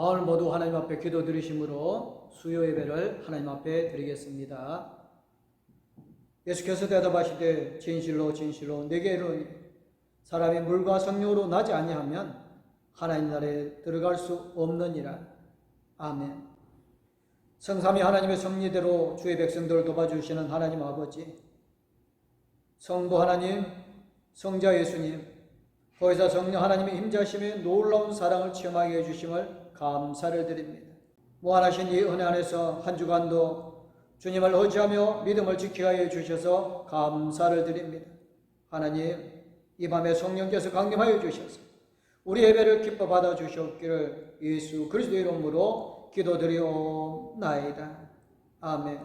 마을 모두 하나님 앞에 기도 드리심으로 수요 예배를 하나님 앞에 드리겠습니다. 예수께서 대답하시되 진실로 진실로 내게 이르노니 사람이 물과 성령으로 나지 아니하면 하나님 나라에 들어갈 수 없느니라. 아멘. 성삼위 하나님의 섭리대로 주의 백성들을 도와주시는 하나님 아버지, 성부 하나님, 성자 예수님, 보혜사 성령 하나님의 임자심의 놀라운 사랑을 체험하게 해주심을 감사를 드립니다. 무한하신 이 은혜 안에서 한 주간도 주님을 의지하며 믿음을 지키게 해주셔서 감사를 드립니다. 하나님, 이 밤에 성령께서 강림하여 주셔서 우리 예배를 기뻐 받아 주시옵기를 예수 그리스도의 이름으로 기도드리옵나이다. 아멘.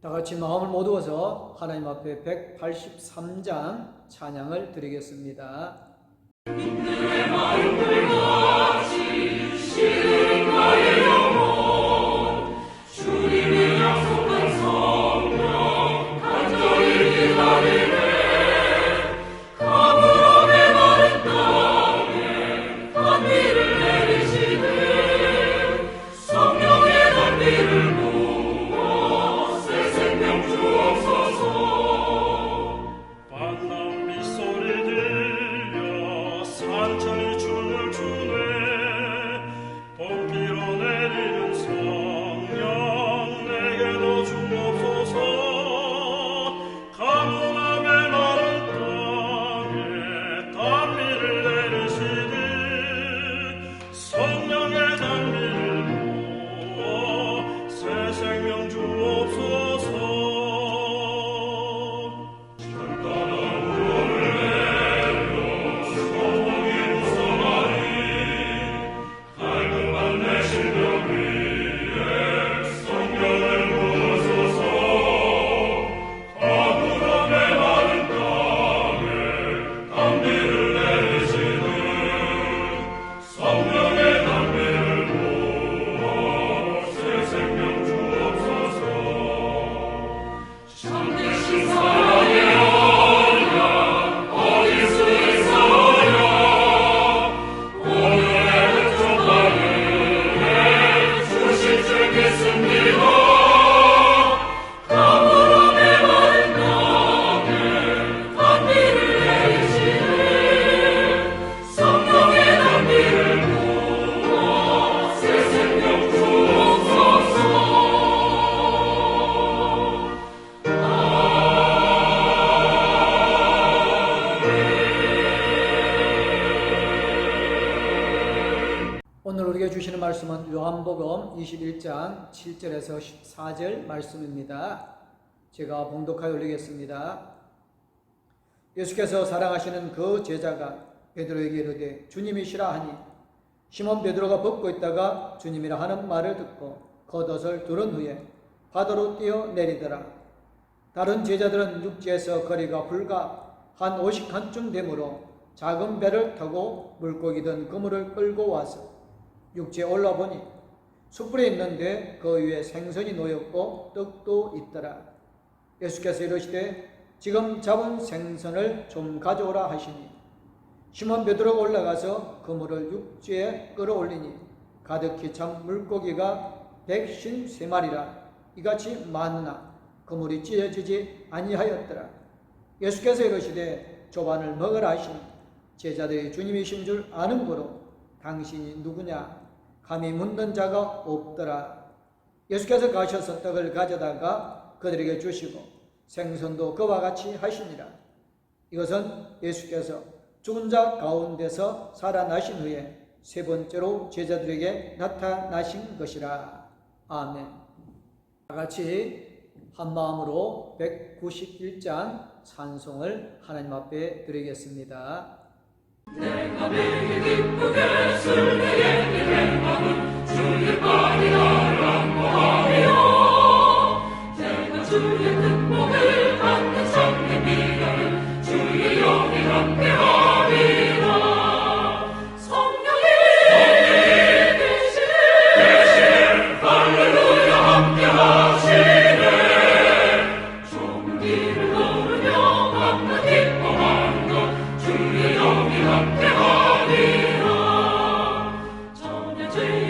다 같이 마음을 모두어서 하나님 앞에 183장 찬양을 드리겠습니다. 인들의 마음을 같이 시는 나의 영혼 주님의 약속한 성령 간절히 기다리네. 가물함에 마른 땅에 단비를 내리시네. 성령의 단비를 부어 새 생명 주옵소서. 바람 빗소리 들려 산천이 춤을 추네. 봄 밀어내리는 성령 내게도 주옵소서. 가문함에 마른 땅에 단비를 내리시니 성령의 단비를 부어 새 생명 주옵소서. 오늘 우리에게 주시는 말씀은 요한복음 21장 7절에서 14절 말씀입니다. 제가 봉독하여 올리겠습니다. 예수께서 사랑하시는 그 제자가 베드로에게 이르되 주님이시라 하니 시몬 베드로가 벗고 있다가 주님이라 하는 말을 듣고 겉옷을 두른 후에 바다로 뛰어내리더라. 다른 제자들은 육지에서 거리가 불과 한 50칸쯤 되므로 작은 배를 타고 물고기든 그물을 끌고 와서 육지에 올라보니 숯불에 있는데 그 위에 생선이 놓였고 떡도 있더라. 예수께서 이르시되 지금 잡은 생선을 좀 가져오라 하시니 시몬 베드로가 올라가서 그물을 육지에 끌어올리니 가득히 참 물고기가 153마리라 이같이 많으나 그물이 찢어지지 아니하였더라. 예수께서 이르시되 조반을 먹으라 하시니 제자들이 주님이신 줄 아는 고로 당신이 누구냐 감히 묻는 자가 없더라. 예수께서 가셔서 떡을 가져다가 그들에게 주시고 생선도 그와 같이 하시니라. 이것은 예수께서 죽은 자 가운데서 살아나신 후에 세 번째로 제자들에게 나타나신 것이라. 아멘. 다 같이 한 마음으로 191장 찬송을 하나님 앞에 드리겠습니다. 내가 매일 기쁘게 술 내게 행함은 주의 발이 나를 안보하며 내가 주의 큰 복을 받는 삶의 미련은 주의 영이 함께하리라. 성령이 계시네 할렐루야 함께하시네. 좁은 길을 걸으며 밤낮 기뻐하는 것 주의 영이 함께하리라. 전에 죄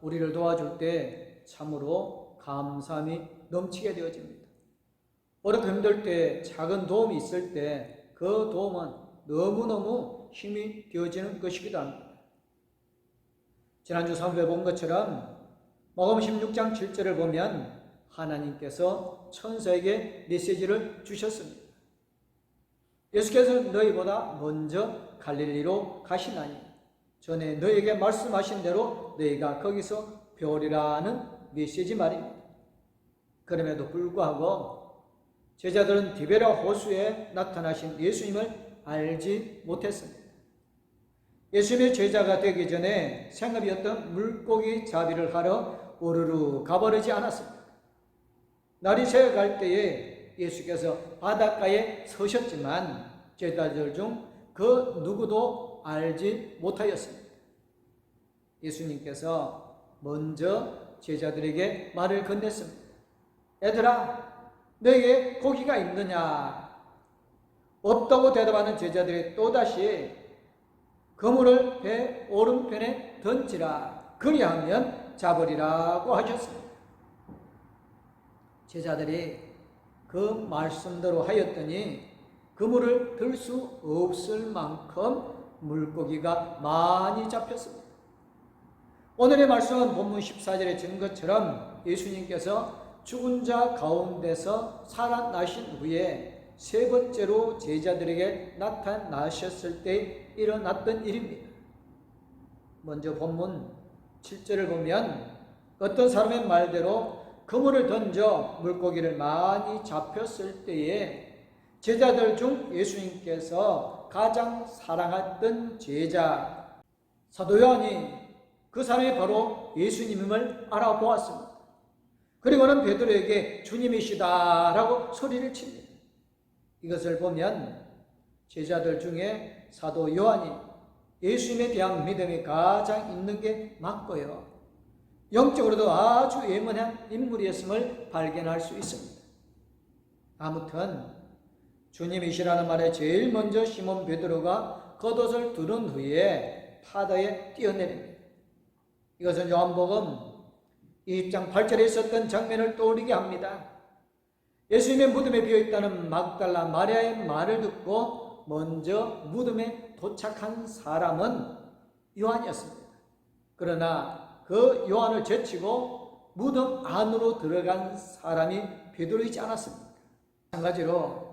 우리를 도와줄 때 참으로 감사함이 넘치게 되어집니다. 어렵고 힘들 때 작은 도움이 있을 때 그 도움은 너무너무 힘이 되어지는 것이기도 합니다. 지난주 사무에 본 것처럼 마가복음 16장 7절을 보면 하나님께서 천사에게 메시지를 주셨습니다. 예수께서 너희보다 먼저 갈릴리로 가시나니 전에 너희에게 말씀하신 대로 너희가 거기서 배우리라는 메시지 말입니다. 그럼에도 불구하고 제자들은 디베랴 호수에 나타나신 예수님을 알지 못했습니다. 예수님의 제자가 되기 전에 생업이었던 물고기 잡이를 하러 우르르 가버리지 않았습니다. 날이 새어갈 때에 예수께서 바닷가에 서셨지만 제자들 중 그 누구도 알지 못하였습니다. 예수님께서 먼저 제자들에게 말을 건넸습니다. 얘들아, 너에게 고기가 있느냐? 없다고 대답하는 제자들이 또다시 그물을 배 오른편에 던지라. 그리하면 잡으리라고 하셨습니다. 제자들이 그 말씀대로 하였더니 그물을 들 수 없을 만큼 물고기가 많이 잡혔습니다. 오늘의 말씀은 본문 14절에 진 것처럼 예수님께서 죽은 자 가운데서 살아나신 후에 세 번째로 제자들에게 나타나셨을 때 일어났던 일입니다. 먼저 본문 7절을 보면 어떤 사람의 말대로 그물을 던져 물고기를 많이 잡혔을 때에 제자들 중 예수님께서 가장 사랑했던 제자 사도 요한이 그 사람이 바로 예수님임을 알아보았습니다. 그리고는 베드로에게 주님이시다라고 소리를 칩니다. 이것을 보면 제자들 중에 사도 요한이 예수님에 대한 믿음이 가장 있는 게 맞고요, 영적으로도 아주 예민한 인물이었음을 발견할 수 있습니다. 아무튼 주님이시라는 말에 제일 먼저 시몬 베드로가 겉옷을 두른 후에 바다에 뛰어내립니다. 이것은 요한복음 20장 8절에 있었던 장면을 떠올리게 합니다. 예수님의 무덤에 비어있다는 막달라 마리아의 말을 듣고 먼저 무덤에 도착한 사람은 요한이었습니다. 그러나 그 요한을 제치고 무덤 안으로 들어간 사람이 베드로이지 않았습니다. 마찬가지로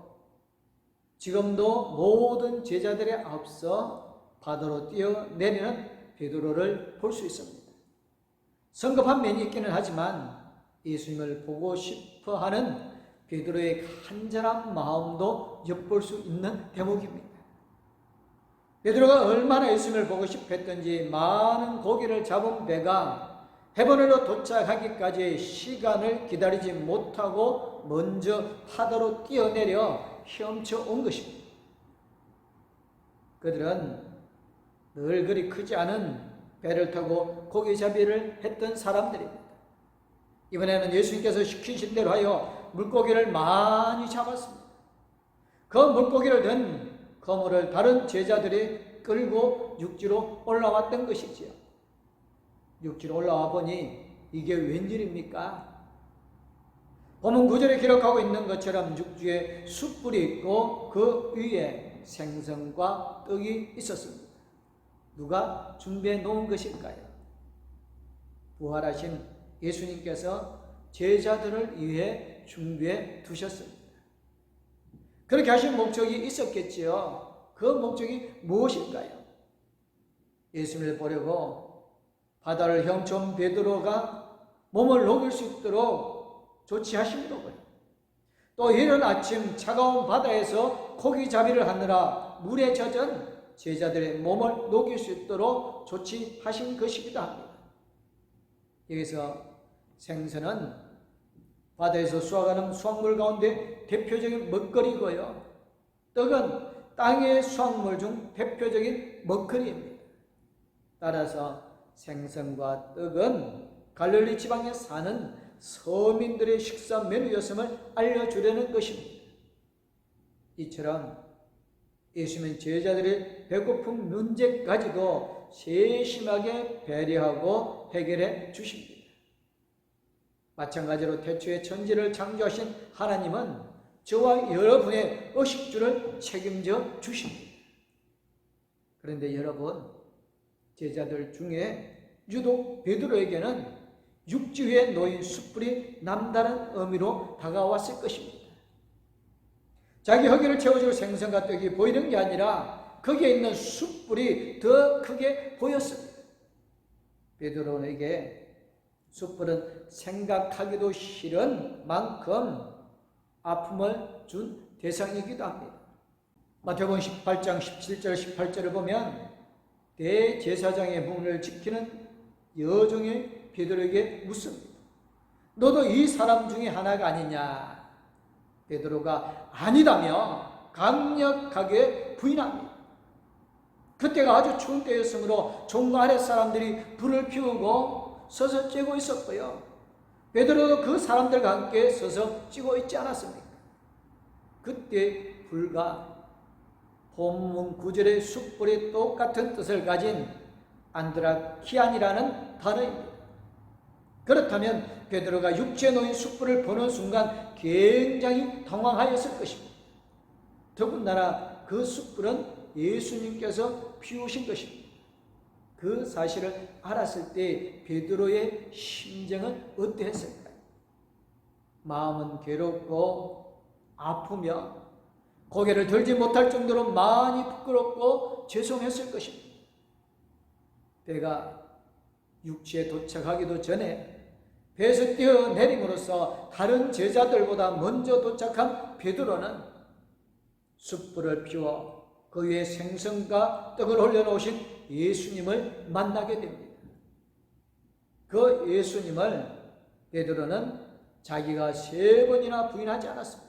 지금도 모든 제자들에 앞서 바다로 뛰어내리는 베드로를 볼 수 있습니다. 성급한 면이 있기는 하지만 예수님을 보고 싶어 하는 베드로의 간절한 마음도 엿볼 수 있는 대목입니다. 베드로가 얼마나 예수님을 보고 싶어 했던지 많은 고기를 잡은 배가 해변으로 도착하기까지 시간을 기다리지 못하고 먼저 바다로 뛰어내려 헤엄쳐 온 것입니다. 그들은 늘 그리 크지 않은 배를 타고 고기잡이를 했던 사람들입니다. 이번에는 예수님께서 시키신 대로 하여 물고기를 많이 잡았습니다. 그 물고기를 든 그물을 다른 제자들이 끌고 육지로 올라왔던 것이지요. 육지로 올라와 보니 이게 웬일입니까? 본문 9절에 기록하고 있는 것처럼 육지에 숯불이 있고 그 위에 생선과 떡이 있었습니다. 누가 준비해 놓은 것일까요? 부활하신 예수님께서 제자들을 위해 준비해 두셨습니다. 그렇게 하신 목적이 있었겠지요. 그 목적이 무엇일까요? 예수님을 보려고 바다를 헤엄쳐온 베드로가 몸을 녹일 수 있도록 조치하시려고요. 또 이른 아침 차가운 바다에서 고기잡이를 하느라 물에 젖은 제자들의 몸을 녹일 수 있도록 조치하신 것이기도 합니다. 여기서 생선은 바다에서 수확하는 수확물 가운데 대표적인 먹거리고요, 떡은 땅의 수확물 중 대표적인 먹거리입니다. 따라서 생선과 떡은 갈릴리 지방에 사는 서민들의 식사 메뉴였음을 알려주려는 것입니다. 이처럼 예수님은 제자들의 배고픈 문제까지도 세심하게 배려하고 해결해 주십니다. 마찬가지로 태초에 천지를 창조하신 하나님은 저와 여러분의 의식주를 책임져 주십니다. 그런데 여러분, 제자들 중에 유독 베드로에게는 육지 위에 놓인 숯불이 남다른 의미로 다가왔을 것입니다. 자기 허기를 채워줄 생선과 떡이 보이는 게 아니라 거기에 있는 숯불이 더 크게 보였습니다. 베드로에게 숯불은 생각하기도 싫은 만큼 아픔을 준 대상이기도 합니다. 마태복음 18장 17절 18절을 보면 대제사장의 문을 지키는 여종이 베드로에게 묻습니다. 너도 이 사람 중에 하나가 아니냐? 베드로가 아니다며 강력하게 부인합니다. 그때가 아주 추운 때였으므로 종과 아랫 사람들이 불을 피우고 서서 쬐고 있었고요. 베드로도 그 사람들과 함께 서서 찌고 있지 않았습니까? 그때 불과 본문 9절의 숯불이 똑같은 뜻을 가진 안드라키안이라는 단어입니다. 그렇다면 베드로가 육지에 놓인 숯불을 보는 순간 굉장히 당황하였을 것입니다. 더군다나 그 숯불은 예수님께서 피우신 것입니다. 그 사실을 알았을 때 베드로의 심정은 어떠했을까요? 마음은 괴롭고 아프며 고개를 들지 못할 정도로 많이 부끄럽고 죄송했을 것입니다. 배가 육지에 도착하기도 전에 배에서 뛰어내림으로써 다른 제자들보다 먼저 도착한 베드로는 숯불을 피워 그 위에 생선과 떡을 올려놓으신 예수님을 만나게 됩니다. 그 예수님을 베드로는 자기가 3번이나 부인하지 않았습니다.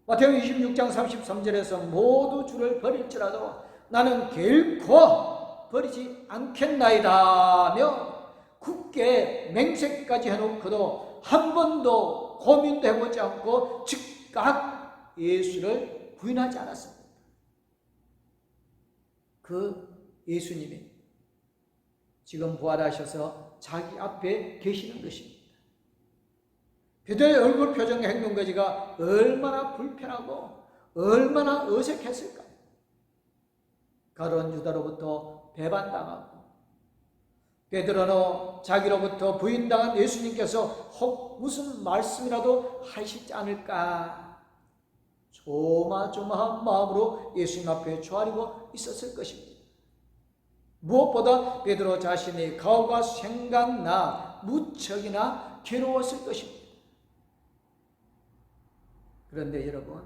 마태복음 26장 33절에서 모두 주를 버릴지라도 나는 결코 버리지 않겠나이다며 굳게 맹세까지 해놓고도 한 번도 고민도 해보지 않고 즉각 예수를 부인하지 않았습니다. 그 예수님이 지금 부활하셔서 자기 앞에 계시는 것입니다. 베드로의 얼굴 표정과 행동까지가 얼마나 불편하고 얼마나 어색했을까요? 가룟 유다로부터 배반당하고 베드로는 자기로부터 부인당한 예수님께서 혹 무슨 말씀이라도 하시지 않을까 조마조마한 마음으로 예수님 앞에 조아리고 있었을 것입니다. 무엇보다 베드로 자신의 과거가 생각나 무척이나 괴로웠을 것입니다. 그런데 여러분,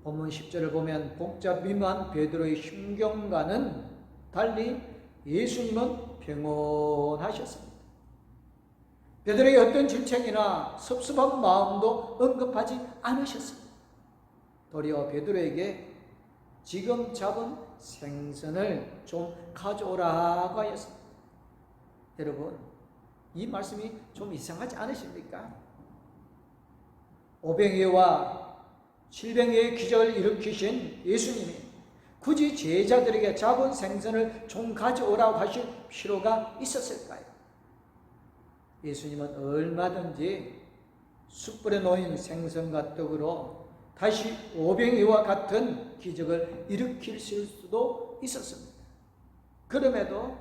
본문 10절을 보면 복잡미묘한 베드로의 심경과는 달리 예수님은 평온하셨습니다. 베드로의 어떤 질책이나 섭섭한 마음도 언급하지 않으셨습니다. 도리어 베드로에게 지금 잡은 생선을 좀 가져오라고 하였습니다. 여러분, 이 말씀이 좀 이상하지 않으십니까? 오병이어와 질병의 기적을 일으키신 예수님이 굳이 제자들에게 잡은 생선을 좀 가져오라고 하실 필요가 있었을까요? 예수님은 얼마든지 숯불에 놓인 생선과 떡으로 다시 오병이어와 같은 기적을 일으킬 수도 있었습니다. 그럼에도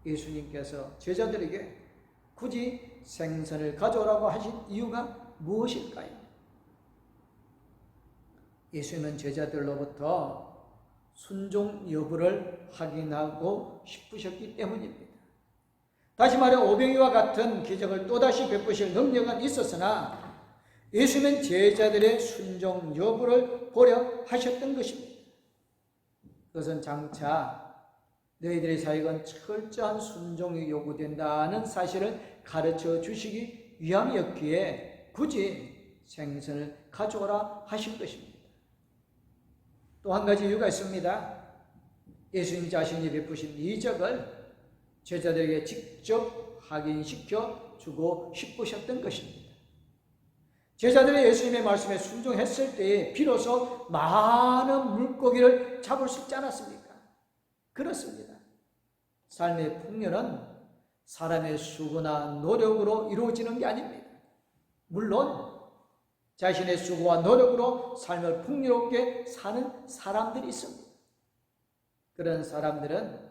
예수님께서 제자들에게 굳이 생선을 가져오라고 하신 이유가 무엇일까요? 예수님은 제자들로부터 순종 여부를 확인하고 싶으셨기 때문입니다. 다시 말해 오병이와 같은 기적을 또다시 베푸실 능력은 있었으나 예수님은 제자들의 순종 여부를 보려 하셨던 것입니다. 그것은 장차 너희들의 사역은 철저한 순종이 요구된다는 사실을 가르쳐 주시기 위함이었기에 굳이 생선을 가져오라 하신 것입니다. 또 한 가지 이유가 있습니다. 예수님 자신이 베푸신 이적을 제자들에게 직접 확인시켜 주고 싶으셨던 것입니다. 제자들이 예수님의 말씀에 순종했을 때에 비로소 많은 물고기를 잡을 수 있지 않았습니까? 그렇습니다. 삶의 풍요는 사람의 수고나 노력으로 이루어지는 게 아닙니다. 물론 자신의 수고와 노력으로 삶을 풍요롭게 사는 사람들이 있습니다. 그런 사람들은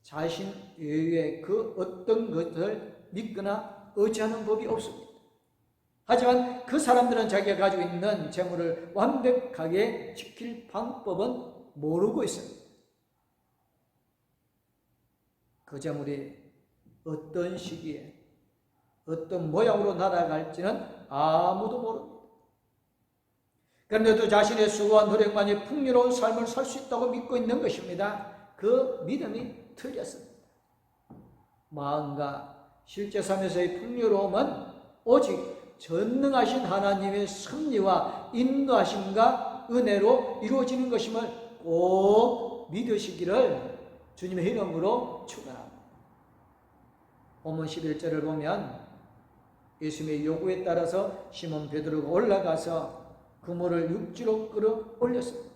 자신 외에 그 어떤 것을 믿거나 의지하는 법이 없습니다. 하지만 그 사람들은 자기가 가지고 있는 재물을 완벽하게 지킬 방법은 모르고 있습니다. 그 재물이 어떤 시기에 어떤 모양으로 날아갈지는 아무도 모릅니다. 그런데도 자신의 수고와 노력만이 풍요로운 삶을 살 수 있다고 믿고 있는 것입니다. 그 믿음이 틀렸습니다. 마음과 실제 삶에서의 풍요로움은 오직 전능하신 하나님의 섭리와 인도하심과 은혜로 이루어지는 것임을 꼭 믿으시기를 주님의 이름으로 축원합니다. 본문 11절을 보면 예수님의 요구에 따라서 시몬 베드로가 올라가서 그물을 육지로 끌어올렸습니다.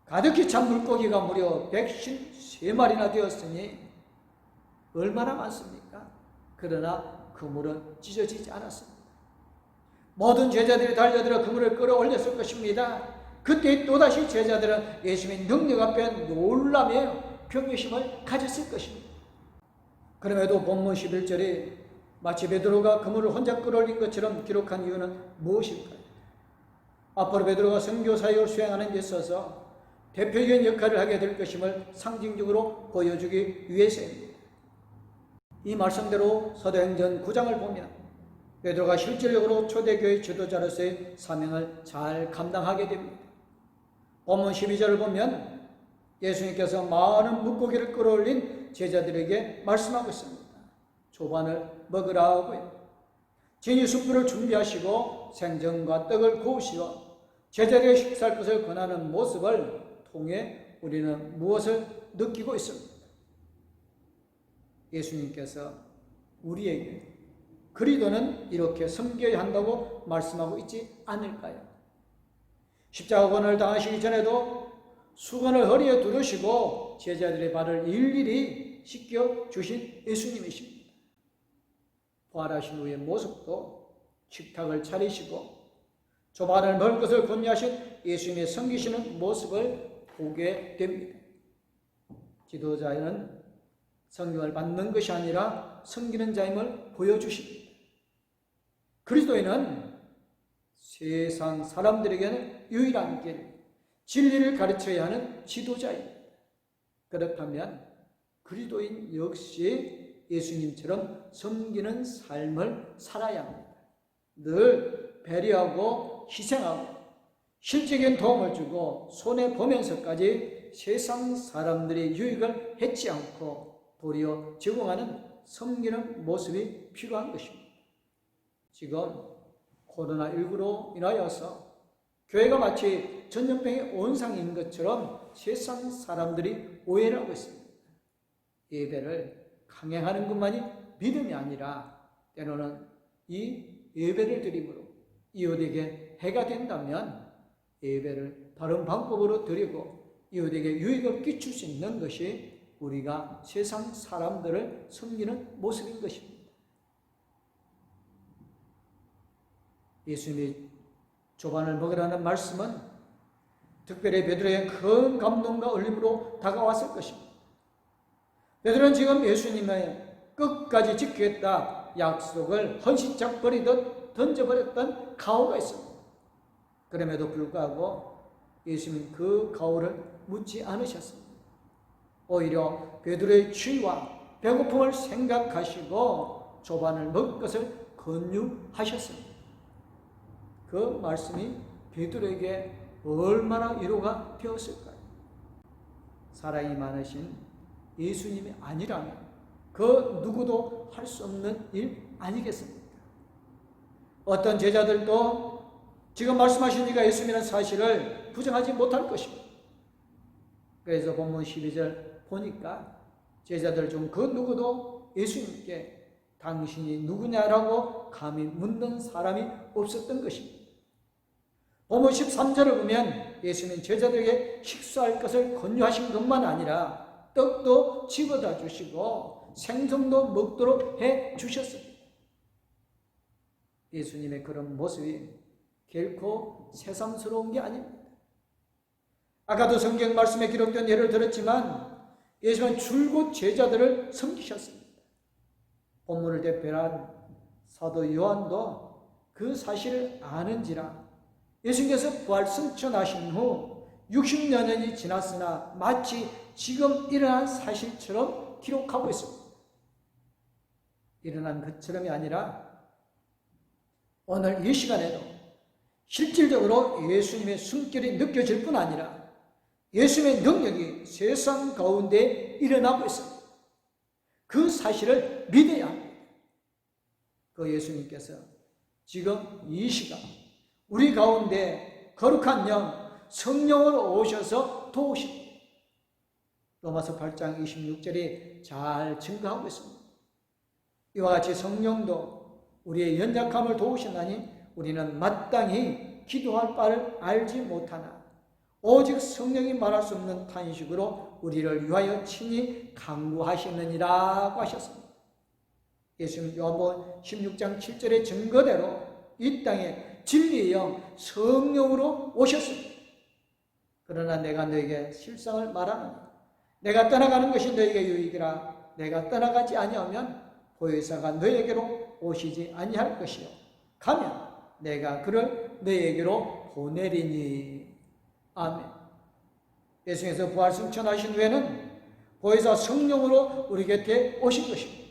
가득히 찬 물고기가 무려 153마리나 되었으니 얼마나 많습니까? 그러나 그물은 찢어지지 않았습니다. 모든 제자들이 달려들어 그물을 끌어올렸을 것입니다. 그때 또다시 제자들은 예수님의 능력 앞에 놀라며 경외심을 가졌을 것입니다. 그럼에도 본문 11절이 마치 베드로가 그물을 혼자 끌어올린 것처럼 기록한 이유는 무엇일까요? 앞으로 베드로가 선교 사역을 수행하는 데 있어서 대표적인 역할을 하게 될 것임을 상징적으로 보여주기 위해서입니다. 이 말씀대로 사도행전 9장을 보면 베드로가 실질적으로 초대교회 지도자로서의 사명을 잘 감당하게 됩니다. 본문 12절을 보면 예수님께서 많은 물고기를 끌어올린 제자들에게 말씀하고 있습니다. 조반을 먹으라고요. 진이 숯불을 준비하시고 생선과 떡을 구우시어 제자들에게 식사할 것을 권하는 모습을 통해 우리는 무엇을 느끼고 있습니다. 예수님께서 우리에게 그리도는 이렇게 섬겨야 한다고 말씀하고 있지 않을까요? 십자가권을 당하시기 전에도 수건을 허리에 두르시고 제자들의 발을 일일이 씻겨 주신 예수님이십니다. 부활하신 후의 모습도 식탁을 차리시고 조반을 먹을 것을 권유하신 예수님의 섬기시는 모습을 보게 됩니다. 지도자는 성경을 받는 것이 아니라 섬기는 자임을 보여주십니다. 그리스도인은 세상 사람들에게는 유일한 길, 진리를 가르쳐야 하는 지도자입니다. 그렇다면 그리스도인 역시 예수님처럼 섬기는 삶을 살아야 합니다. 늘 배려하고 희생하고 실질적인 도움을 주고 손해보면서까지 세상 사람들의 유익을 해치 않고 도리어 제공하는 섬기는 모습이 필요한 것입니다. 지금 코로나19로 인하여서 교회가 마치 전염병의 온상인 것처럼 세상 사람들이 오해를 하고 있습니다. 예배를 강행하는 것만이 믿음이 아니라 때로는 이 예배를 드림으로 이웃에게 해가 된다면 예배를 다른 방법으로 드리고 이웃에게 유익을 끼칠 수 있는 것이 우리가 세상 사람들을 섬기는 모습인 것입니다. 예수님이 조반을 먹으라는 말씀은 특별히 베드로의 큰 감동과 울림으로 다가왔을 것입니다. 베드로는 지금 예수님의 끝까지 지키겠다 약속을 헌신짝 버리듯 던져버렸던 가오가 있습니다. 그럼에도 불구하고 예수님은 그 가오를 묻지 않으셨습니다. 오히려 베드로의 추위와 배고픔을 생각하시고 조반을 먹을 것을 권유하셨습니다. 그 말씀이 베드로에게 얼마나 위로가 되었을까요? 사랑이 많으신 예수님이 아니라면 그 누구도 할 수 없는 일 아니겠습니까? 어떤 제자들도 지금 말씀하신 이가 예수님이라는 사실을 부정하지 못할 것입니다. 그래서 본문 12절 보니까 제자들 중 그 누구도 예수님께 당신이 누구냐라고 감히 묻는 사람이 없었던 것입니다. 본문 13절을 보면 예수님은 제자들에게 식사할 것을 권유하신 것만 아니라 떡도 집어다 주시고 생선도 먹도록 해 주셨습니다. 예수님의 그런 모습이 결코 새삼스러운 게 아닙니다. 아까도 성경 말씀에 기록된 예를 들었지만 예수님은 줄곧 제자들을 섬기셨습니다. 본문을 대표한 사도 요한도 그 사실을 아는지라 예수님께서 부활 승천하신 후 60여 년이 지났으나 마치 지금 일어난 사실처럼 기록하고 있습니다. 일어난 것처럼이 아니라 오늘 이 시간에도 실질적으로 예수님의 숨결이 느껴질 뿐 아니라 예수님의 능력이 세상 가운데 일어나고 있습니다. 그 사실을 믿어야 합니다. 그 예수님께서 지금 이 시간 우리 가운데 거룩한 영 성령을 오셔서 도우십니다. 로마서 8장 26절이 잘 증거하고 있습니다. 이와 같이 성령도 우리의 연약함을 도우시나니 우리는 마땅히 기도할 바를 알지 못하나 오직 성령이 말할 수 없는 탄식으로 우리를 위하여 친히 간구하시느니라고 하셨습니다. 예수님 요한복음 16장 7절의 증거대로 이 땅에 진리의 영 성령으로 오셨습니다. 그러나 내가 너에게 실상을 말하노니 내가 떠나가는 것이 너에게 유익이라. 내가 떠나가지 아니하면 보혜사가 너에게로 오시지 아니할 것이요 가면 내가 그를 너에게로 보내리니. 아멘. 예수님께서 부활 승천하신 후에는 보혜사 성령으로 우리 곁에 오신 것입니다.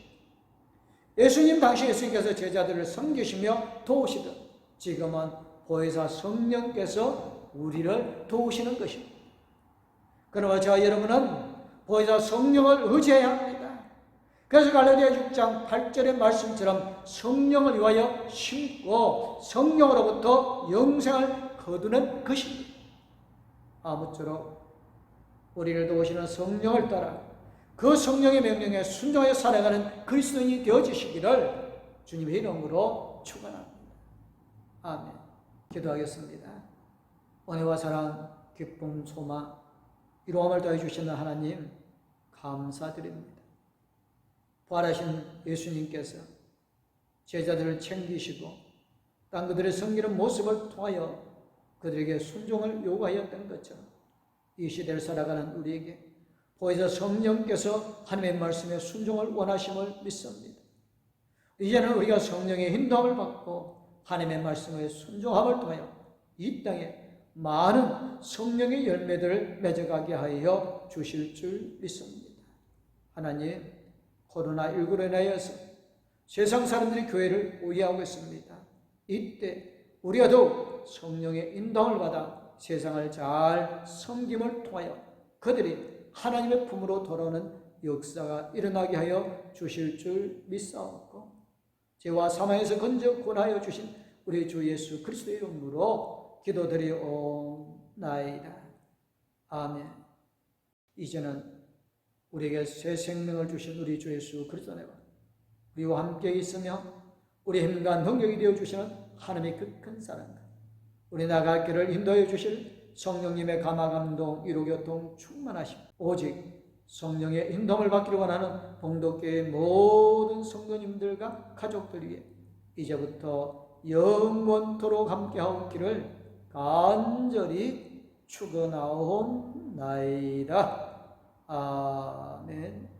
예수님 당시 예수님께서 제자들을 섬기시며 도우시듯 지금은 보혜사 성령께서 우리를 도우시는 것입니다. 그러나 저와 여러분은 보혜사 성령을 의지해야 합니다. 그래서 갈라디아 6장 8절의 말씀처럼 성령을 위하여 심고 성령으로부터 영생을 거두는 것입니다. 아무쪼록 우리를 도우시는 성령을 따라 그 성령의 명령에 순종하여 살아가는 그리스도인이 되어주시기를 주님의 이름으로 축원합니다. 아멘. 기도하겠습니다. 은혜와 사랑, 기쁨, 소망, 이로움을 더해 주시는 하나님 감사드립니다. 부활하신 예수님께서 제자들을 챙기시고 땅 그들의 섬기는 모습을 통하여 그들에게 순종을 요구하였던 것처럼 이 시대를 살아가는 우리에게 보혜사 성령께서 하나님의 말씀에 순종을 원하심을 믿습니다. 이제는 우리가 성령의 인도함을 받고 하나님의 말씀에 순종함을 통하여 이 땅에 많은 성령의 열매들을 맺어가게 하여 주실 줄 믿습니다. 하나님, 코로나19로 인하여서 세상 사람들이 교회를 오해하고 있습니다. 이때 우리가 더욱 성령의 인도함을 받아 세상을 잘 섬김을 통하여 그들이 하나님의 품으로 돌아오는 역사가 일어나게 하여 주실 줄 믿사옵고 죄와 사망에서 건져 구원하여 주신 우리 주 예수 그리스도의 이름으로 기도드리옵나이다. 아멘. 이제는 우리에게 새 생명을 주신 우리 주 예수 그리스도와 우리와 함께 있으며 우리 힘과 능력이 되어 주시는 하나님의 그 큰 사랑과 우리 나갈 길을 인도해 주실 성령님의 감화감동, 위로교통 충만하심, 오직 성령의 인도함을 받기를 원하는 봉독교회의 모든 성도님들과 가족들 위해 이제부터 영원토록 함께하옵기를 간절히 축원하옵나이다. 아멘.